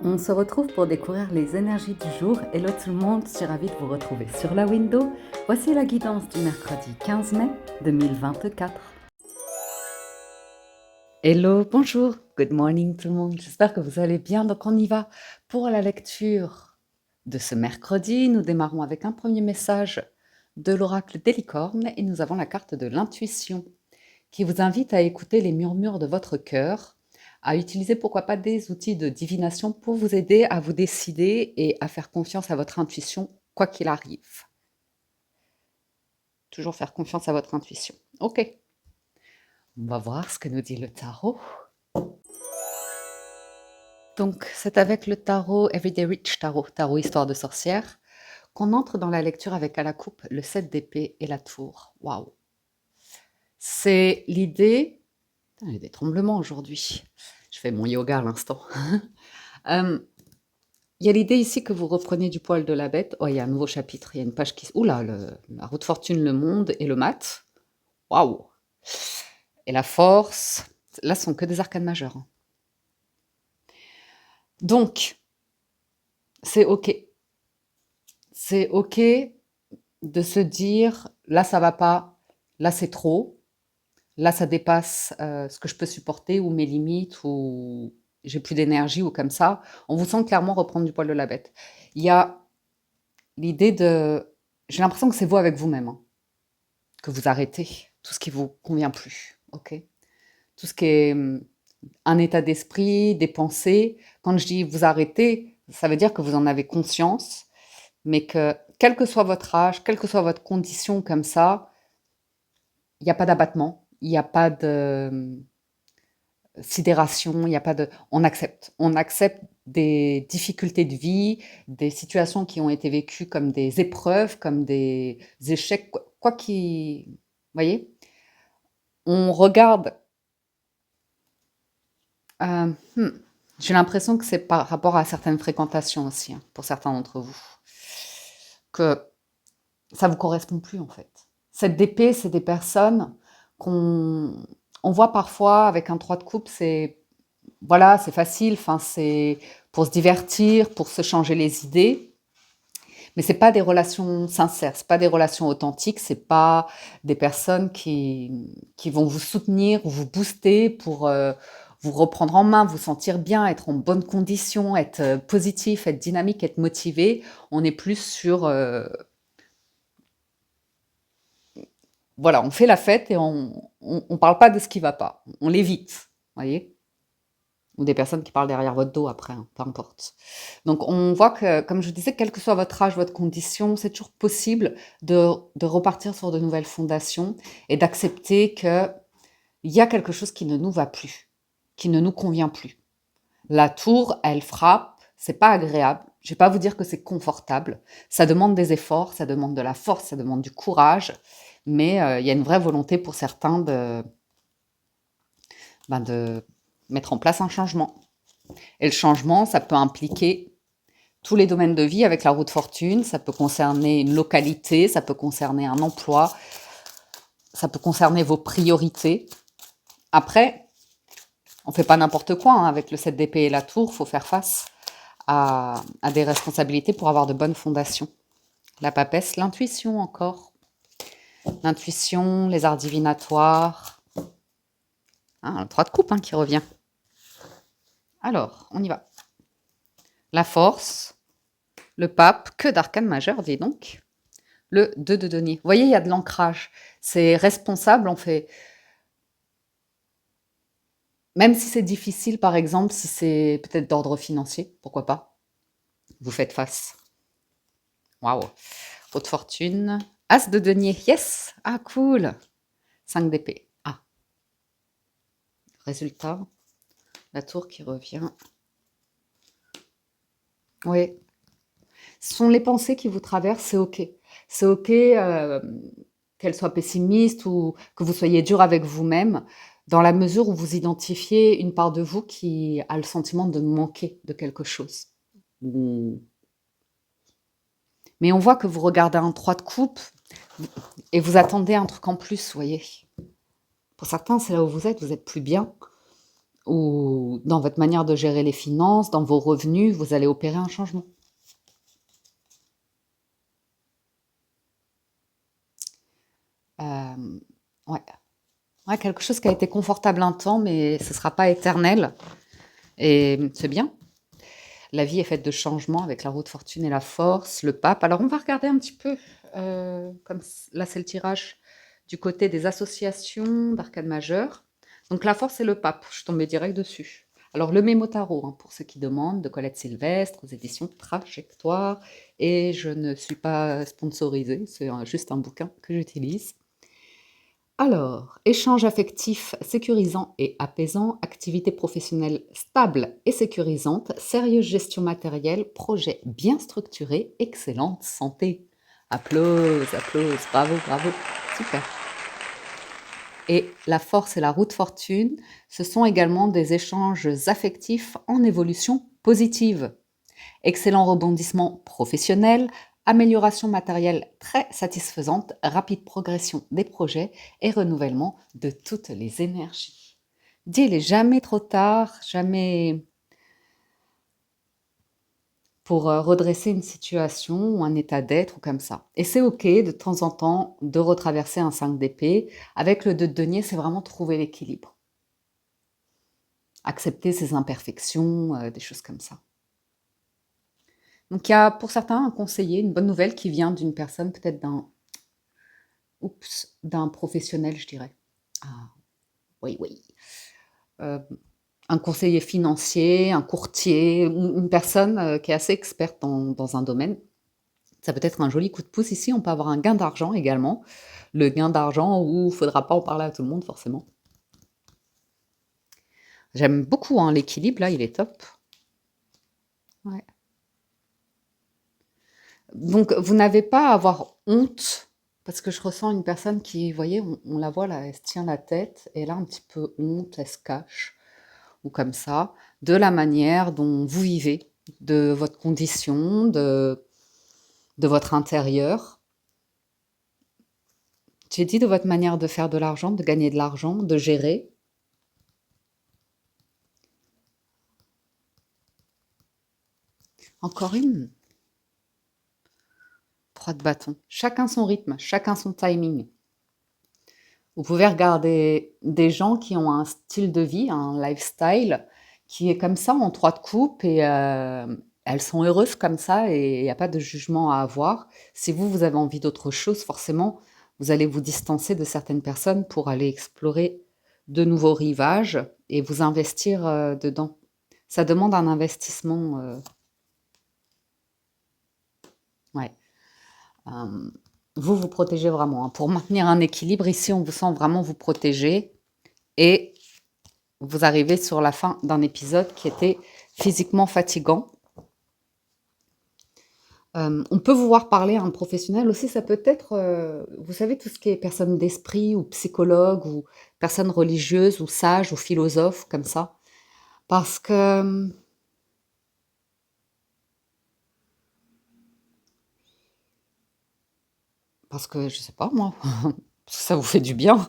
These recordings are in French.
On se retrouve pour découvrir les énergies du jour. Hello tout le monde, je suis ravie de vous retrouver sur la window. Voici la guidance du mercredi 15 mai 2024. Hello, bonjour, good morning tout le monde, j'espère que vous allez bien. Donc on y va pour la lecture de ce mercredi. Nous démarrons avec un premier message de l'oracle des licornes et nous avons la carte de l'intuition qui vous invite à écouter les murmures de votre cœur, à utiliser pourquoi pas des outils de divination pour vous aider à vous décider et à faire confiance à votre intuition quoi qu'il arrive. Toujours faire confiance à votre intuition. Ok. On va voir ce que nous dit le tarot. Donc, c'est avec le tarot Everyday Rich Tarot, tarot histoire de sorcière, qu'on entre dans la lecture avec à la coupe le 7 d'épée et la tour. Waouh! C'est l'idée... Il y a des tremblements aujourd'hui. Je fais mon yoga à l'instant. Il y a l'idée ici que vous reprenez du poil de la bête. Oh, il y a un nouveau chapitre. Il y a une page qui... Oula, la roue de fortune, le monde et le mat. Waouh! Et la force. Là, ce sont que des arcanes majeures. Donc, c'est OK. C'est OK de se dire, là, ça va pas, là, c'est trop, là, ça dépasse ce que je peux supporter ou mes limites ou j'ai plus d'énergie ou comme ça. On vous sent clairement reprendre du poil de la bête. Il y a l'idée de... J'ai l'impression que c'est vous avec vous-même, hein, que vous arrêtez tout ce qui vous convient plus, OK? Tout ce qui est un état d'esprit, des pensées. Quand je dis vous arrêtez, ça veut dire que vous en avez conscience, mais que quel que soit votre âge, quelle que soit votre condition comme ça, il n'y a pas d'abattement, il n'y a pas de sidération, il n'y a pas de... On accepte. On accepte des difficultés de vie, des situations qui ont été vécues comme des épreuves, comme des échecs, quoi qui... Vous voyez? On regarde... euh, hmm, J'ai l'impression que c'est par rapport à certaines fréquentations aussi, hein, pour certains d'entre vous, que ça ne vous correspond plus en fait. Cette DP, c'est des personnes qu'on on voit parfois avec un 3 de coupe, c'est voilà, c'est facile, enfin, c'est pour se divertir, pour se changer les idées, mais c'est pas des relations sincères, c'est pas des relations authentiques, c'est pas des personnes qui vont vous soutenir ou vous booster pour vous reprendre en main, vous sentir bien, être en bonne condition, être positif, être dynamique, être motivé. On est plus sur voilà, on fait la fête et on parle pas de ce qui va pas, on l'évite, voyez? Ou des personnes qui parlent derrière votre dos après, hein, peu importe. Donc on voit que, comme je vous disais, quel que soit votre âge, votre condition, c'est toujours possible de repartir sur de nouvelles fondations et d'accepter qu'il y a quelque chose qui ne nous va plus, qui ne nous convient plus. La tour, elle frappe, c'est pas agréable. Je vais pas vous dire que c'est confortable. Ça demande des efforts, ça demande de la force, ça demande du courage, mais il y a une vraie volonté pour certains de mettre en place un changement. Et le changement, ça peut impliquer tous les domaines de vie avec la roue de fortune, ça peut concerner une localité, ça peut concerner un emploi, ça peut concerner vos priorités. Après, on ne fait pas n'importe quoi, hein, avec le 7 d'épée et la tour, il faut faire face à des responsabilités pour avoir de bonnes fondations. La papesse, l'intuition encore. L'intuition, les arts divinatoires. Un 3 de coupe, hein, qui revient. Alors, on y va. La force, le pape, que d'arcanes majeures, dis donc. Le 2 de denier. Vous voyez, il y a de l'ancrage. C'est responsable, on fait... Même si c'est difficile, par exemple, si c'est peut-être d'ordre financier, pourquoi pas, vous faites face. Waouh. Haute fortune. As de denier. Yes. Ah, cool. 5 d'épée. Ah. Résultat. La tour qui revient. Oui. Ce sont les pensées qui vous traversent, c'est OK. C'est OK qu'elles soient pessimistes ou que vous soyez dur avec vous-même, dans la mesure où vous identifiez une part de vous qui a le sentiment de manquer de quelque chose. Mais on voit que vous regardez un 3 de coupe et vous attendez un truc en plus, vous voyez. Pour certains, c'est là où vous êtes plus bien, ou dans votre manière de gérer les finances, dans vos revenus, vous allez opérer un changement. Euh, ouais. Ouais, quelque chose qui a été confortable un temps, mais ce ne sera pas éternel. Et c'est bien. La vie est faite de changements avec la roue de fortune et la force, le pape. Alors, on va regarder un petit peu, là, c'est le tirage du côté des associations d'arcade majeures. Donc, la force et le pape, je suis tombée direct dessus. Alors, le Mémo Tarot, hein, pour ceux qui demandent, de Colette Sylvestre, aux éditions Trajectoire. Et je ne suis pas sponsorisée, c'est juste un bouquin que j'utilise. Alors, échange affectif sécurisant et apaisant, activité professionnelle stable et sécurisante, sérieuse gestion matérielle, projet bien structuré, excellente santé. Applause, applause, bravo, bravo, super. Et la force et la roue de fortune, ce sont également des échanges affectifs en évolution positive. Excellent rebondissement professionnel, amélioration matérielle très satisfaisante, rapide progression des projets et renouvellement de toutes les énergies. Dis, il n'est jamais trop tard, jamais pour redresser une situation ou un état d'être ou comme ça. Et c'est ok de temps en temps de retraverser un 5 d'épée. Avec le 2 de denier, c'est vraiment trouver l'équilibre. Accepter ses imperfections, des choses comme ça. Donc il y a pour certains un conseiller, une bonne nouvelle qui vient d'une personne, peut-être d'un professionnel, je dirais. Ah, oui, oui. Un conseiller financier, un courtier, une personne qui est assez experte dans un domaine. Ça peut être un joli coup de pouce. Ici, on peut avoir un gain d'argent également. Le gain d'argent où il ne faudra pas en parler à tout le monde, forcément. J'aime beaucoup hein, l'équilibre, là, il est top. Ouais. Donc, vous n'avez pas à avoir honte, parce que je ressens une personne qui, vous voyez, on la voit là, elle se tient la tête, et là, un petit peu honte, elle se cache, ou comme ça, de la manière dont vous vivez, de votre condition, de votre intérieur. J'ai dit de votre manière de faire de l'argent, de gagner de l'argent, de gérer. Encore une. 3 de bâton. Chacun son rythme, chacun son timing. Vous pouvez regarder des gens qui ont un style de vie, un lifestyle, qui est comme ça en 3 de coupe et elles sont heureuses comme ça et il n'y a pas de jugement à avoir. Si vous avez envie d'autre chose, forcément, vous allez vous distancer de certaines personnes pour aller explorer de nouveaux rivages et vous investir dedans. Ça demande un investissement. Ouais. Euh, vous vous protégez vraiment, hein. Pour maintenir un équilibre, ici, on vous sent vraiment vous protéger. Et vous arrivez sur la fin d'un épisode qui était physiquement fatigant. On peut vous voir parler à un professionnel aussi, ça peut être, vous savez, tout ce qui est personne d'esprit ou psychologue ou personne religieuse ou sage ou philosophe, comme ça. Parce que, je sais pas moi, ça vous fait du bien.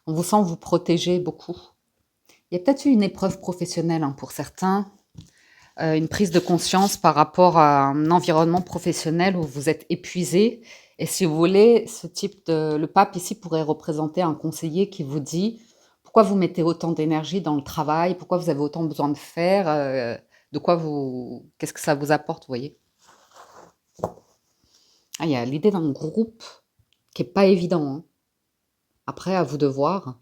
On vous sent vous protéger beaucoup. Il y a peut-être eu une épreuve professionnelle hein, pour certains, une prise de conscience par rapport à un environnement professionnel où vous êtes épuisé. Et si vous voulez, le pape ici pourrait représenter un conseiller qui vous dit pourquoi vous mettez autant d'énergie dans le travail, pourquoi vous avez autant besoin de faire, qu'est-ce que ça vous apporte, vous voyez. Ah, il y a l'idée d'un groupe qui est pas évident, hein. Après, à vous de voir.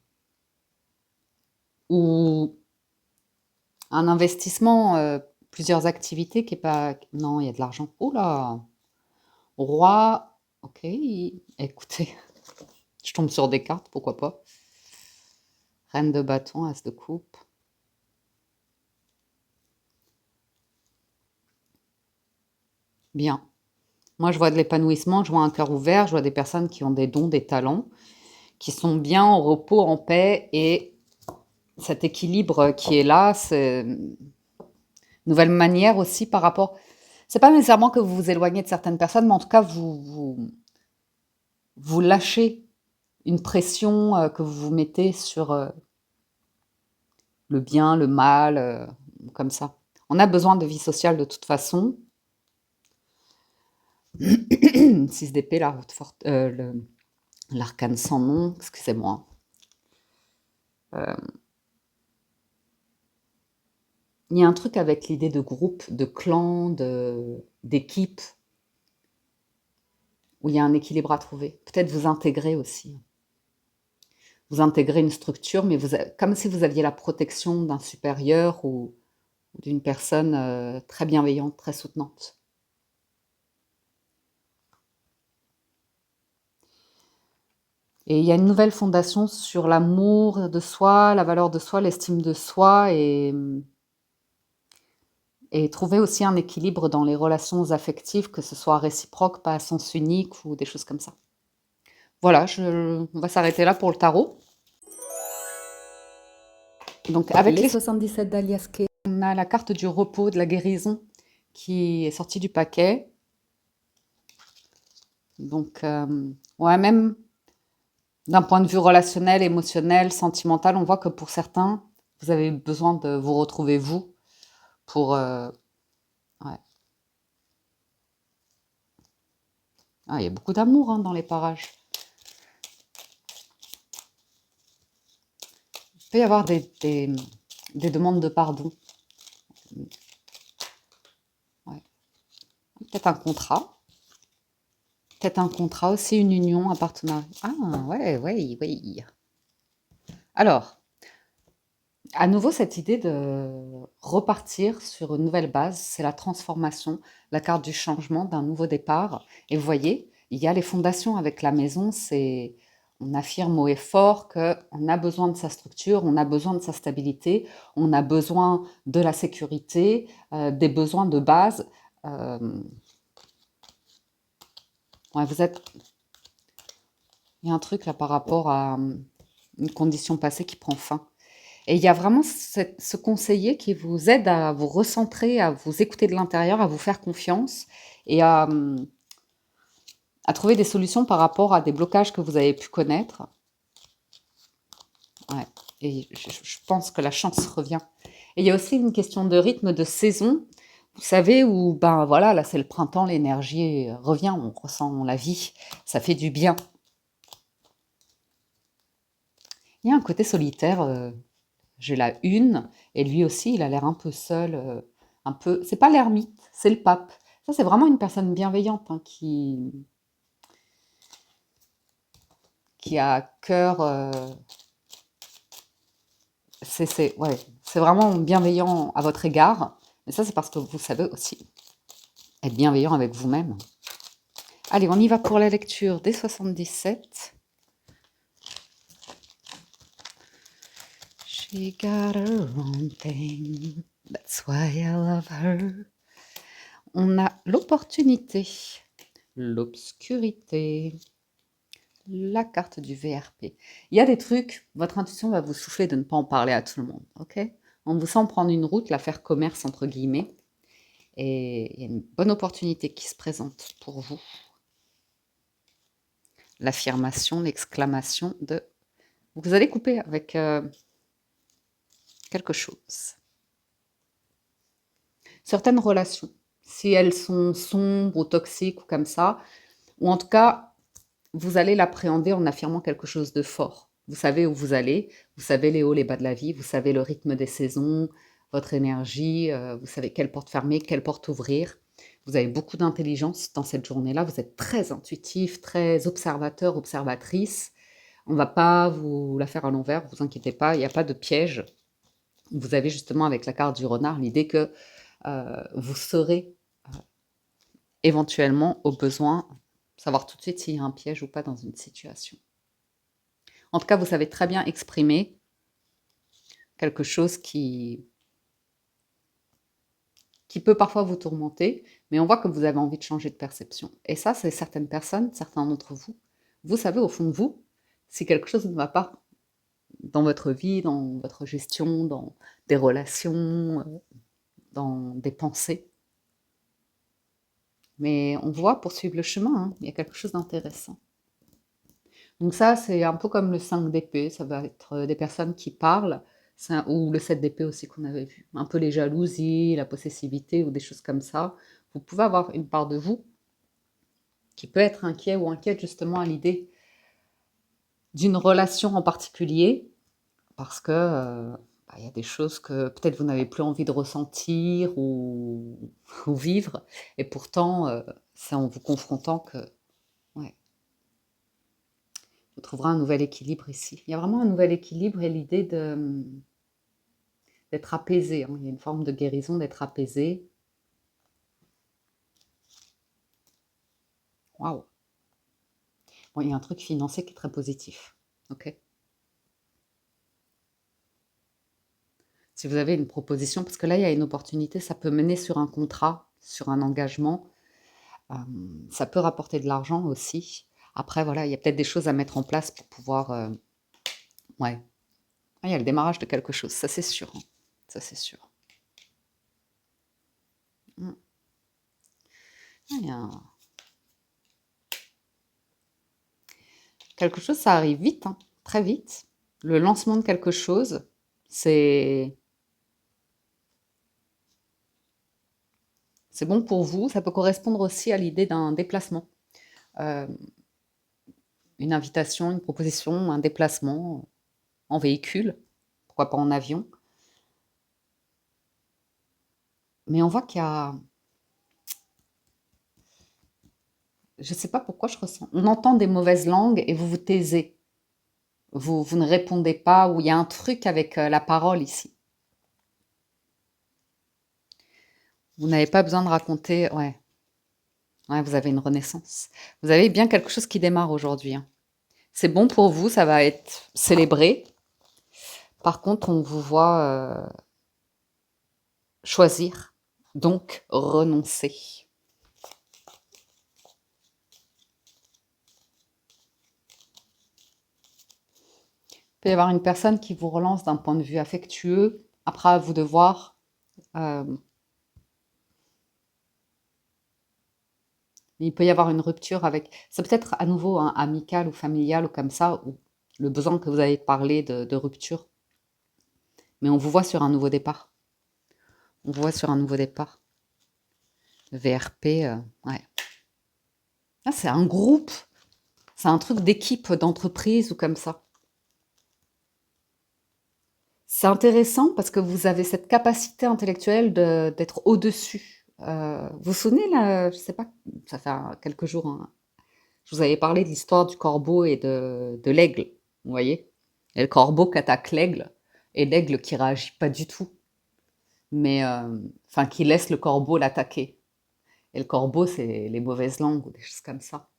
Ou un investissement, plusieurs activités qui est pas. Non, il y a de l'argent. Oh là! Roi, ok, écoutez, je tombe sur des cartes, pourquoi pas. Reine de bâton, as de coupe. Bien. Moi, je vois de l'épanouissement, je vois un cœur ouvert, je vois des personnes qui ont des dons, des talents, qui sont bien en repos, en paix, et cet équilibre qui est là, c'est une nouvelle manière aussi par rapport. C'est pas nécessairement que vous vous éloignez de certaines personnes, mais en tout cas, vous lâchez une pression que vous vous mettez sur le bien, le mal, comme ça. On a besoin de vie sociale de toute façon. 6 d'épée, la route forte, l'arcane sans nom, excusez-moi. Il y a un truc avec l'idée de groupe, de clan, d'équipe, où il y a un équilibre à trouver. Peut-être vous intégrer aussi. Vous intégrez une structure, mais comme si vous aviez la protection d'un supérieur ou d'une personne très bienveillante, très soutenante. Et il y a une nouvelle fondation sur l'amour de soi, la valeur de soi, l'estime de soi et trouver aussi un équilibre dans les relations affectives, que ce soit réciproque, pas à sens unique ou des choses comme ça. Voilà, on va s'arrêter là pour le tarot. Donc avec les 77 d'Alias Kay, on a la carte du repos, de la guérison qui est sortie du paquet. Donc, ouais, même d'un point de vue relationnel, émotionnel, sentimental, on voit que pour certains, vous avez besoin de vous retrouver vous pour... ouais. Ah, il y a beaucoup d'amour hein, dans les parages. Il peut y avoir des demandes de pardon. Ouais. Peut-être un contrat. Peut-être un contrat aussi, une union, un partenariat. Ah, ouais, ouais, ouais. Alors, à nouveau, cette idée de repartir sur une nouvelle base, c'est la transformation, la carte du changement, d'un nouveau départ. Et vous voyez, il y a les fondations avec la maison, on affirme haut et fort qu'on a besoin de sa structure, on a besoin de sa stabilité, on a besoin de la sécurité, des besoins de base. Euh, ouais, il y a un truc là par rapport à une condition passée qui prend fin. Et il y a vraiment ce conseiller qui vous aide à vous recentrer, à vous écouter de l'intérieur, à vous faire confiance et à trouver des solutions par rapport à des blocages que vous avez pu connaître. Ouais. Et je pense que la chance revient. Et il y a aussi une question de rythme, de saison. Vous savez, où, ben voilà, là c'est le printemps, l'énergie revient, on ressent la vie, ça fait du bien. Il y a un côté solitaire, j'ai la une, et lui aussi, il a l'air un peu seul, un peu. C'est pas l'ermite, c'est le pape. Ça, c'est vraiment une personne bienveillante hein, qui a à cœur. Ouais, c'est vraiment bienveillant à votre égard. Mais ça, c'est parce que vous savez aussi être bienveillant avec vous-même. Allez, on y va pour la lecture des 77. She got her own thing, that's why I love her. On a l'opportunité, l'obscurité, la carte du VRP. Il y a des trucs, votre intuition va vous souffler de ne pas en parler à tout le monde, ok? On vous sent prendre une route, la faire commerce entre guillemets, et il y a une bonne opportunité qui se présente pour vous. L'affirmation, l'exclamation de... Vous allez couper avec quelque chose. Certaines relations, si elles sont sombres ou toxiques ou comme ça, ou en tout cas, vous allez l'appréhender en affirmant quelque chose de fort. Vous savez où vous allez, vous savez les hauts, les bas de la vie, vous savez le rythme des saisons, votre énergie, vous savez quelle porte fermer, quelle porte ouvrir. Vous avez beaucoup d'intelligence dans cette journée-là, vous êtes très intuitif, très observateur, observatrice. On ne va pas vous la faire à l'envers, vous inquiétez pas, il n'y a pas de piège. Vous avez justement avec la carte du renard l'idée que vous saurez éventuellement, au besoin, savoir tout de suite s'il y a un piège ou pas dans une situation. En tout cas, vous savez très bien exprimer quelque chose qui peut parfois vous tourmenter, mais on voit que vous avez envie de changer de perception. Et ça, c'est certaines personnes, certains d'entre vous, vous savez au fond de vous si quelque chose ne va pas dans votre vie, dans votre gestion, dans des relations, dans des pensées. Mais on voit poursuivre le chemin, hein, il y a quelque chose d'intéressant. Donc ça, c'est un peu comme le 5 d'épée, ça va être des personnes qui parlent, ou le 7 d'épée aussi qu'on avait vu. Un peu les jalousies, la possessivité ou des choses comme ça. Vous pouvez avoir une part de vous qui peut être inquiet ou inquiète justement à l'idée d'une relation en particulier, parce que bah, il y a des choses que peut-être vous n'avez plus envie de ressentir ou vivre, et pourtant, c'est en vous confrontant que ouais, vous trouverez un nouvel équilibre ici. Il y a vraiment un nouvel équilibre et l'idée d'être apaisé, hein. Il y a une forme de guérison, d'être apaisé. Waouh! Bon, il y a un truc financier qui est très positif. Ok? Si vous avez une proposition, parce que là, il y a une opportunité, ça peut mener sur un contrat, sur un engagement. Euh, Ça peut rapporter de l'argent aussi. Après, voilà, il y a peut-être des choses à mettre en place pour pouvoir. Ouais. Ah, il y a le démarrage de quelque chose, ça c'est sûr, hein. Ça c'est sûr. Mm. Ah, quelque chose, ça arrive vite, hein, très vite. Le lancement de quelque chose, c'est c'est bon pour vous. Ça peut correspondre aussi à l'idée d'un déplacement. Euh, une invitation, une proposition, un déplacement en véhicule, pourquoi pas en avion. Mais on voit qu'il y a, je ne sais pas pourquoi je ressens, on entend des mauvaises langues et vous vous taisez. Vous ne répondez pas, ou il y a un truc avec la parole ici. Vous n'avez pas besoin de raconter, ouais, ouais, vous avez une renaissance. Vous avez bien quelque chose qui démarre aujourd'hui, hein. C'est bon pour vous, ça va être célébré. Par contre, on vous voit choisir, donc renoncer. Il peut y avoir une personne qui vous relance d'un point de vue affectueux. Après, à vous de voir. euh, il peut y avoir une rupture avec. C'est peut-être à nouveau hein, amical ou familial ou comme ça, ou le besoin que vous avez parlé de rupture. Mais on vous voit sur un nouveau départ. On vous voit sur un nouveau départ. Le VRP, ouais. Ah, c'est un groupe. C'est un truc d'équipe, d'entreprise ou comme ça. C'est intéressant parce que vous avez cette capacité intellectuelle d'être au-dessus. Vous vous souvenez, là, je sais pas, ça fait quelques jours, hein, je vous avais parlé de l'histoire du corbeau et de l'aigle, vous voyez? Et le corbeau qui attaque l'aigle, et l'aigle qui réagit pas du tout, mais enfin qui laisse le corbeau l'attaquer. Et le corbeau, c'est les mauvaises langues ou des choses comme ça.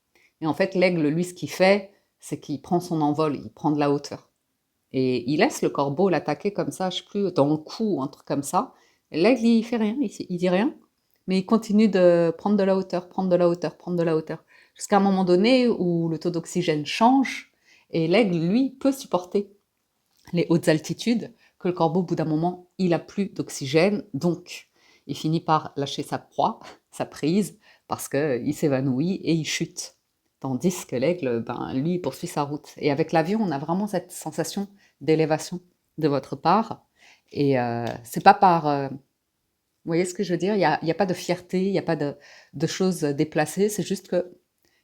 Et en fait, l'aigle, lui, ce qu'il fait, c'est qu'il prend son envol, il prend de la hauteur. Et il laisse le corbeau l'attaquer comme ça, je sais plus, dans le cou ou un truc comme ça. Et l'aigle, il fait rien, il dit rien, mais il continue de prendre de la hauteur, prendre de la hauteur, prendre de la hauteur, jusqu'à un moment donné où le taux d'oxygène change, et l'aigle, lui, peut supporter les hautes altitudes, que le corbeau, au bout d'un moment, il a plus d'oxygène, donc il finit par lâcher sa proie, sa prise, parce qu'il s'évanouit et il chute. Tandis que l'aigle, ben, lui, il poursuit sa route. Et avec l'avion, on a vraiment cette sensation d'élévation de votre part. Et c'est pas par... vous voyez ce que je veux dire? Il y a pas de fierté, il n'y a pas de choses déplacées, c'est juste qu'il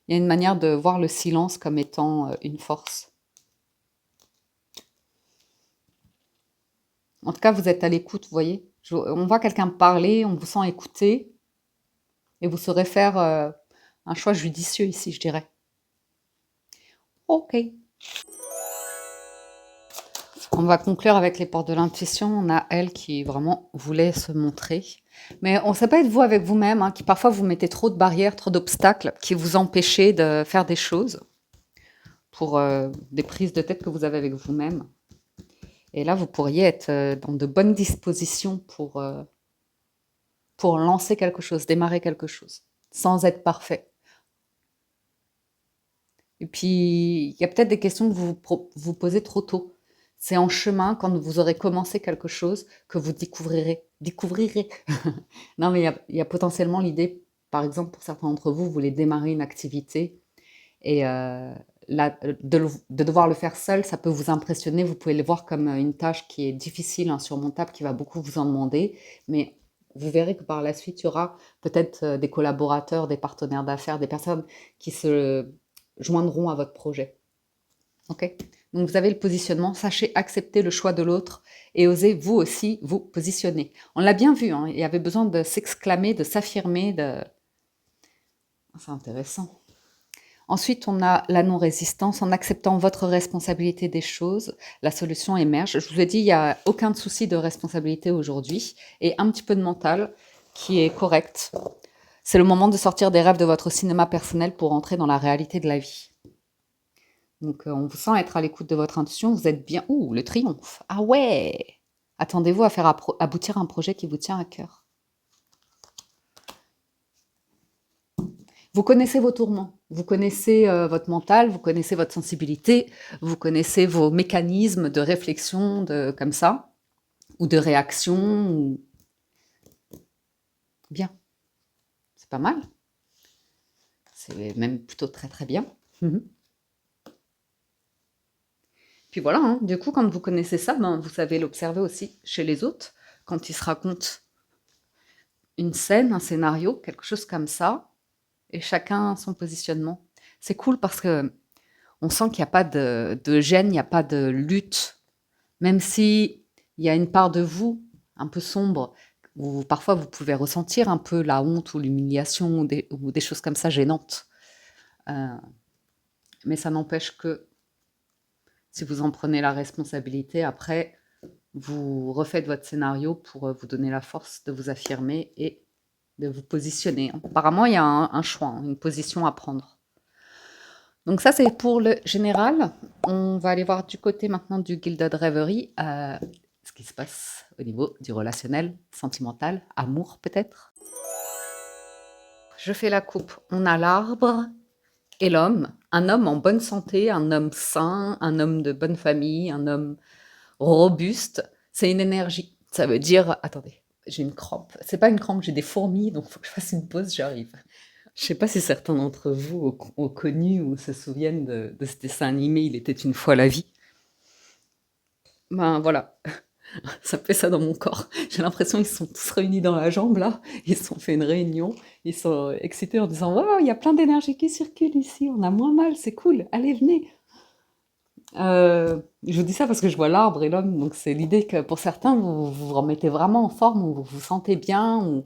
y a une manière de voir le silence comme étant une force. En tout cas, vous êtes à l'écoute, vous voyez. On voit quelqu'un parler, on vous sent écouter, et vous saurez faire un choix judicieux ici, je dirais. Ok. On va conclure avec les portes de l'intuition. On a elle qui vraiment voulait se montrer. Mais on ne sait pas être vous avec vous-même, hein, qui parfois vous mettez trop de barrières, trop d'obstacles, qui vous empêchez de faire des choses pour des prises de tête que vous avez avec vous-même. Et là, vous pourriez être dans de bonnes dispositions pour lancer quelque chose, démarrer quelque chose, sans être parfait. Et puis, il y a peut-être des questions que vous posez trop tôt. C'est en chemin, quand vous aurez commencé quelque chose, que vous découvrirez. Découvrirez. Non, mais il y a potentiellement l'idée, par exemple, pour certains d'entre vous, vous voulez démarrer une activité et de devoir le faire seul, ça peut vous impressionner. Vous pouvez le voir comme une tâche qui est difficile, insurmontable, qui va beaucoup vous en demander. Mais vous verrez que par la suite, il y aura peut-être des collaborateurs, des partenaires d'affaires, des personnes qui se joindront à votre projet. Ok? Donc vous avez le positionnement, sachez accepter le choix de l'autre et osez vous aussi vous positionner. On l'a bien vu, hein, il y avait besoin de s'exclamer, de s'affirmer, de... C'est intéressant. Ensuite, on a la non-résistance. En acceptant votre responsabilité des choses, la solution émerge. Je vous ai dit, il n'y a aucun souci de responsabilité aujourd'hui et un petit peu de mental qui est correct. C'est le moment de sortir des rêves de votre cinéma personnel pour entrer dans la réalité de la vie. Donc, on vous sent être à l'écoute de votre intuition. Vous êtes bien... Ouh, le triomphe. Ah ouais! Attendez-vous à faire aboutir un projet qui vous tient à cœur. Vous connaissez vos tourments, vous connaissez votre mental, vous connaissez votre sensibilité, vous connaissez vos mécanismes de réflexion comme ça, ou de réaction. Bien, c'est pas mal. C'est même plutôt très très bien. Puis voilà, hein, du coup, quand vous connaissez ça, ben, vous savez l'observer aussi chez les autres, quand ils se racontent une scène, un scénario, quelque chose comme ça, et chacun son positionnement. C'est cool parce que on sent qu'il n'y a pas de gêne, il n'y a pas de lutte, même si il y a une part de vous un peu sombre, où parfois vous pouvez ressentir un peu la honte ou l'humiliation ou des choses comme ça gênantes. Mais ça n'empêche que si vous en prenez la responsabilité, après, vous refaites votre scénario pour vous donner la force de vous affirmer et de vous positionner. Apparemment, il y a un choix, une position à prendre. Donc ça, c'est pour le général. On va aller voir du côté maintenant du Gilded Reverie, ce qui se passe au niveau du relationnel, sentimental, amour peut-être. Je fais la coupe. On a l'arbre et l'homme. Un homme en bonne santé, un homme sain, un homme de bonne famille, un homme robuste. C'est une énergie. Ça veut dire... Attendez, j'ai une crampe. C'est pas une crampe, j'ai des fourmis, donc il faut que je fasse une pause, j'arrive. Je sais pas si certains d'entre vous ont connu ou se souviennent de ce dessin animé Il était une fois la vie. Ben voilà, ça fait ça dans mon corps. J'ai l'impression qu'ils sont tous réunis dans la jambe là, ils se sont fait une réunion, ils sont excités en disant waouh, il y a plein d'énergie qui circule ici, on a moins mal, c'est cool, allez venez. Je vous dis ça parce que je vois l'arbre et l'homme, donc c'est l'idée que pour certains vous vous remettez vraiment en forme, ou vous vous sentez bien,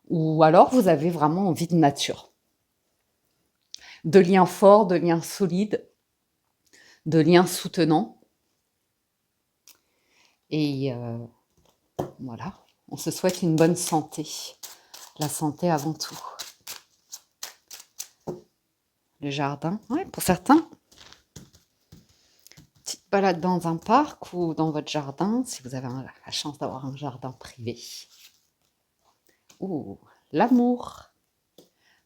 ou alors vous avez vraiment envie de nature. De liens forts, de liens solides, de liens soutenants. Et voilà, on se souhaite une bonne santé. La santé avant tout. Le jardin, ouais, pour certains. Petite balade dans un parc ou dans votre jardin, si vous avez la chance d'avoir un jardin privé. Ouh, l'amour,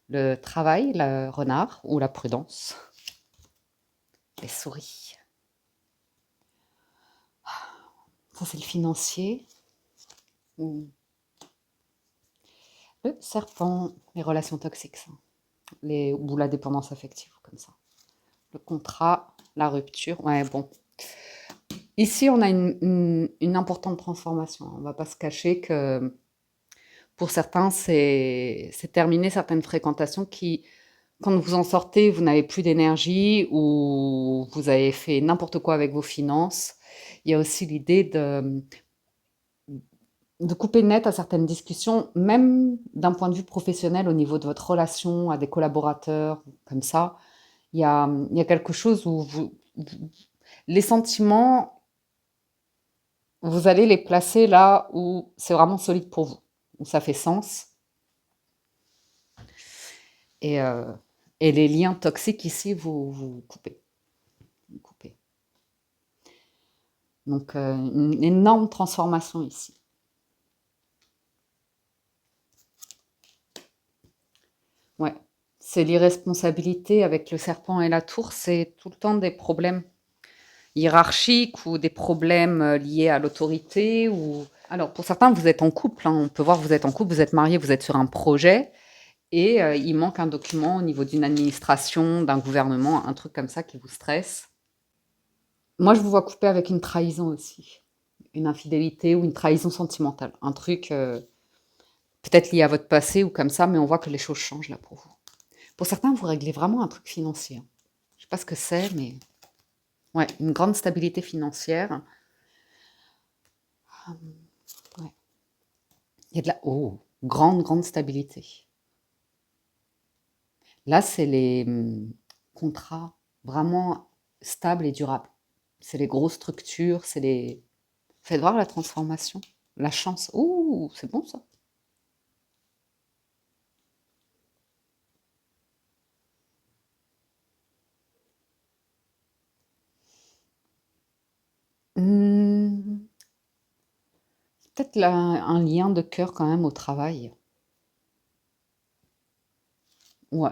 le travail, le renard ou la prudence. Les souris. Ça, c'est le financier. Le serpent, les relations toxiques, ça. Ou la dépendance affective, comme ça. Le contrat, la rupture, ouais, bon. Ici, on a une importante transformation. On ne va pas se cacher que pour certains, c'est terminé certaines fréquentations qui, quand vous en sortez, vous n'avez plus d'énergie ou vous avez fait n'importe quoi avec vos finances. Il y a aussi l'idée de couper net à certaines discussions, même d'un point de vue professionnel au niveau de votre relation à des collaborateurs, comme ça. Il y a quelque chose où les sentiments, vous allez les placer là où c'est vraiment solide pour vous, où ça fait sens. Et les liens toxiques ici, vous coupez. Vous coupez. Donc, une énorme transformation ici. Ouais, c'est l'irresponsabilité avec le serpent et la tour, c'est tout le temps des problèmes hiérarchiques ou des problèmes liés à l'autorité. Alors, pour certains, vous êtes en couple, hein, on peut voir que vous êtes en couple, vous êtes mariés, vous êtes sur un projet. et il manque un document au niveau d'une administration, d'un gouvernement, un truc comme ça qui vous stresse. Moi, je vous vois couper avec une trahison aussi. Une infidélité ou une trahison sentimentale. Un truc peut-être lié à votre passé ou comme ça, mais on voit que les choses changent là pour vous. Pour certains, vous réglez vraiment un truc financier, hein. Je sais pas ce que c'est, mais ouais, une grande stabilité financière. Ouais. Il y a de la grande stabilité. Là, c'est les contrats vraiment stables et durables. C'est les grosses structures, c'est les. Faites voir la transformation, la chance. Ouh, c'est bon ça. Hmm, peut-être là, un lien de cœur quand même au travail. Ouais,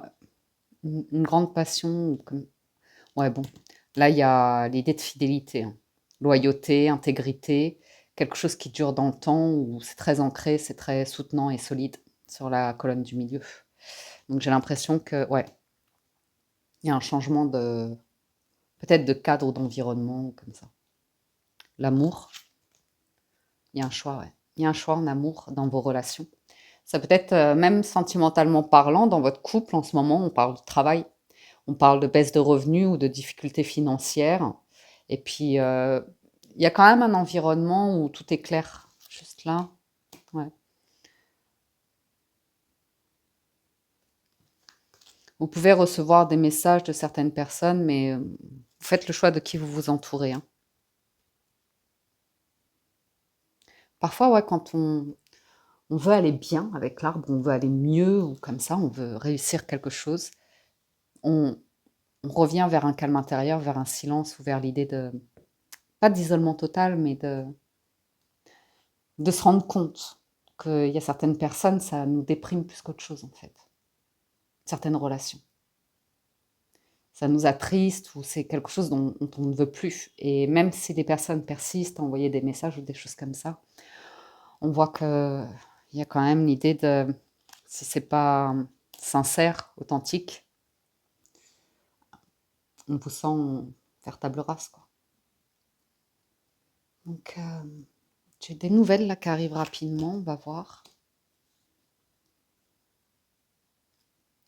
une grande passion. Ouais, bon. Là, il y a l'idée de fidélité, hein. Loyauté, intégrité, quelque chose qui dure dans le temps, où c'est très ancré, c'est très soutenant et solide sur la colonne du milieu. Donc j'ai l'impression que, ouais, il y a un changement de, peut-être de cadre, d'environnement, comme ça. L'amour, il y a un choix, ouais. Il y a un choix en amour dans vos relations. Ça peut être même sentimentalement parlant, dans votre couple, en ce moment, on parle de travail, on parle de baisse de revenus ou de difficultés financières. Et puis, il y a quand même un environnement où tout est clair, juste là. Ouais. Vous pouvez recevoir des messages de certaines personnes, mais vous faites le choix de qui vous vous entourez, hein. Parfois, ouais, quand on veut aller bien avec l'arbre, on veut aller mieux, ou comme ça, on veut réussir quelque chose, on, on revient vers un calme intérieur, vers un silence ou vers l'idée de, pas d'isolement total, mais de se rendre compte qu'il y a certaines personnes, ça nous déprime plus qu'autre chose, en fait. Certaines relations. Ça nous attriste ou c'est quelque chose dont on ne veut plus. Et même si des personnes persistent à envoyer des messages ou des choses comme ça, on voit qu'il y a quand même l'idée de, si c'est pas sincère, authentique, on vous sent faire table rase, quoi. Donc, j'ai des nouvelles là qui arrivent rapidement, on va voir.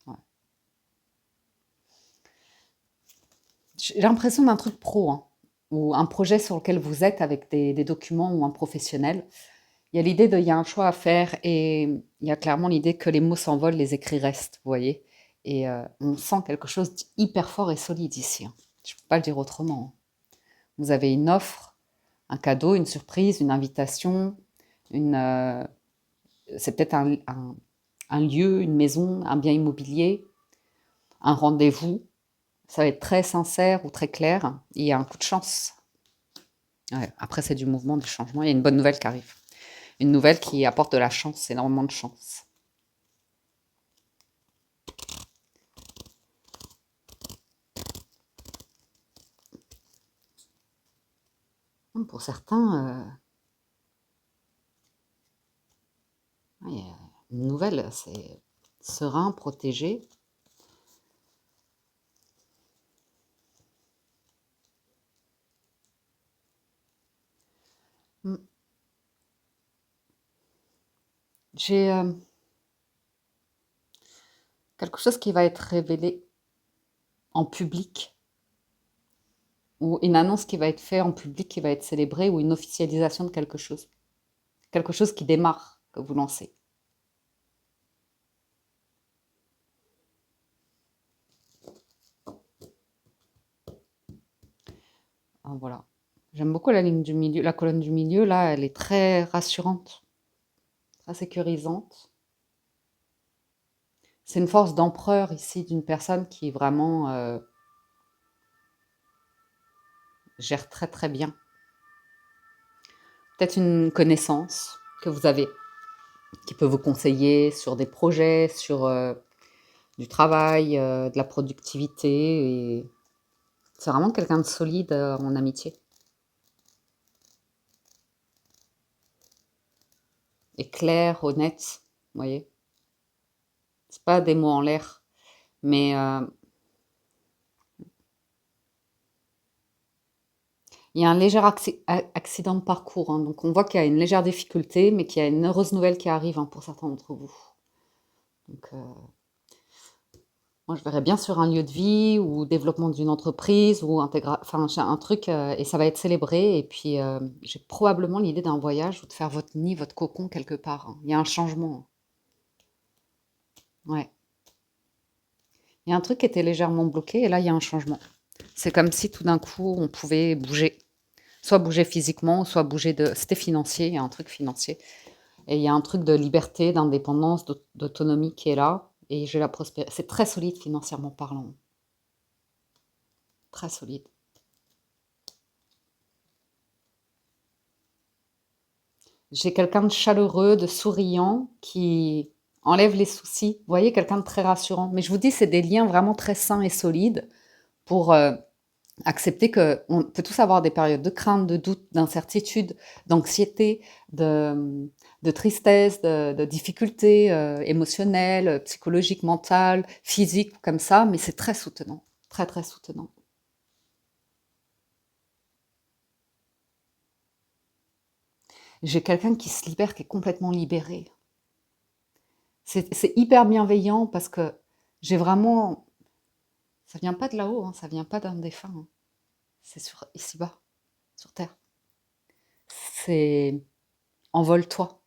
Ouais. J'ai l'impression d'un truc pro, hein, ou un projet sur lequel vous êtes avec des documents ou un professionnel. Il y a l'idée de, il y a un choix à faire et il y a clairement l'idée que les mots s'envolent, les écrits restent, vous voyez. Et on sent quelque chose d'hyper fort et solide ici, hein. Je ne peux pas le dire autrement, hein. Vous avez une offre, un cadeau, une surprise, une invitation, une, c'est peut-être un lieu, une maison, un bien immobilier, un rendez-vous. Ça va être très sincère ou très clair. Il y a un coup de chance. Ouais, après, c'est du mouvement, du changement. Il y a une bonne nouvelle qui arrive. Une nouvelle qui apporte de la chance, énormément de chance. Pour certains, ouais, une nouvelle, c'est serein, protégé. Mm. J'ai quelque chose qui va être révélé en public, ou une annonce qui va être faite en public, qui va être célébrée, ou une officialisation de quelque chose. Quelque chose qui démarre, que vous lancez. Ah, voilà. J'aime beaucoup la ligne du milieu, la colonne du milieu, là, elle est très rassurante, très sécurisante. C'est une force d'empereur ici d'une personne qui vraiment gère très très bien. Peut-être une connaissance que vous avez qui peut vous conseiller sur des projets, sur du travail, de la productivité. Et c'est vraiment quelqu'un de solide en amitié. Et clair, honnête, vous voyez. C'est pas des mots en l'air. Mais il y a un léger accident de parcours, hein. Donc on voit qu'il y a une légère difficulté, mais qu'il y a une heureuse nouvelle qui arrive, hein, pour certains d'entre vous. Donc moi je verrais bien sur un lieu de vie ou développement d'une entreprise ou enfin un truc, et ça va être célébré. Et puis j'ai probablement l'idée d'un voyage ou de faire votre nid, votre cocon quelque part, hein. Il y a un changement, hein. Ouais. Il y a un truc qui était légèrement bloqué et là il y a un changement. C'est comme si tout d'un coup on pouvait bouger. Soit bouger physiquement, soit bouger de... C'était financier, il y a un truc financier. Et il y a un truc de liberté, d'indépendance, d'autonomie qui est là. Et j'ai la prospérité. C'est très solide financièrement parlant. Très solide. J'ai quelqu'un de chaleureux, de souriant, qui enlève les soucis. Vous voyez, quelqu'un de très rassurant. Mais je vous dis, c'est des liens vraiment très sains et solides pour accepter qu'on peut tous avoir des périodes de crainte, de doute, d'incertitude, d'anxiété, de tristesse, de difficultés émotionnelles, psychologiques, mentales, physiques, comme ça, mais c'est très soutenant, très très soutenant. J'ai quelqu'un qui se libère, qui est complètement libéré. C'est hyper bienveillant parce que j'ai vraiment... Ça vient pas de là-haut, hein, ça vient pas d'un défunt, hein. C'est ici-bas, sur Terre. C'est envole-toi.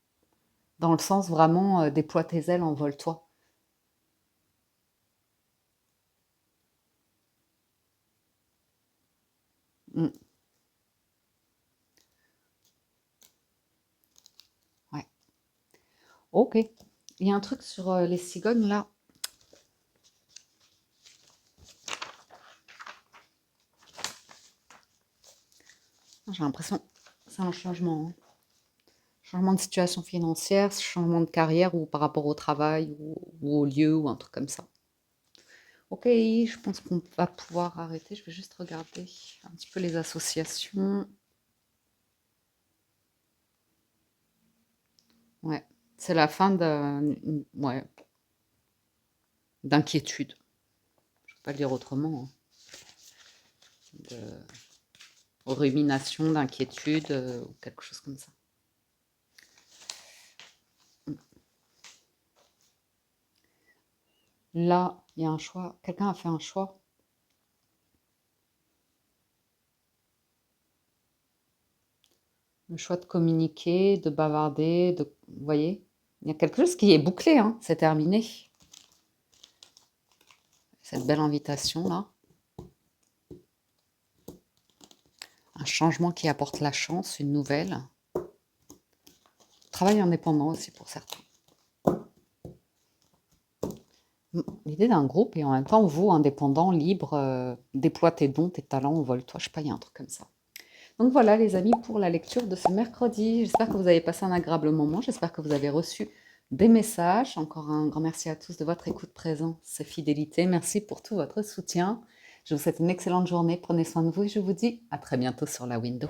Dans le sens vraiment, déploie tes ailes, envole-toi. Mm, ouais. Ok. Il y a un truc sur les cigognes là. J'ai l'impression que c'est un changement, hein. Changement de situation financière, changement de carrière ou par rapport au travail ou au lieu ou un truc comme ça. Ok, je pense qu'on va pouvoir arrêter. Je vais juste regarder un petit peu les associations. Ouais, c'est la fin ouais, d'inquiétude. Je ne peux pas le dire autrement, hein. De rumination, d'inquiétude ou quelque chose comme ça. Là, il y a un choix. Quelqu'un a fait un choix. Le choix de communiquer, de bavarder, vous voyez? Il y a quelque chose qui est bouclé, hein, c'est terminé. Cette belle invitation-là. Un changement qui apporte la chance, une nouvelle. Travail indépendant aussi pour certains. L'idée d'un groupe et en même temps, vous, indépendant, libre, déploie tes dons, tes talents, envole-toi, je sais pas, il y a un truc comme ça. Donc voilà les amis pour la lecture de ce mercredi. J'espère que vous avez passé un agréable moment. J'espère que vous avez reçu des messages. Encore un grand merci à tous de votre écoute, présence et fidélité. Merci pour tout votre soutien. Je vous souhaite une excellente journée. Prenez soin de vous et je vous dis à très bientôt sur la window.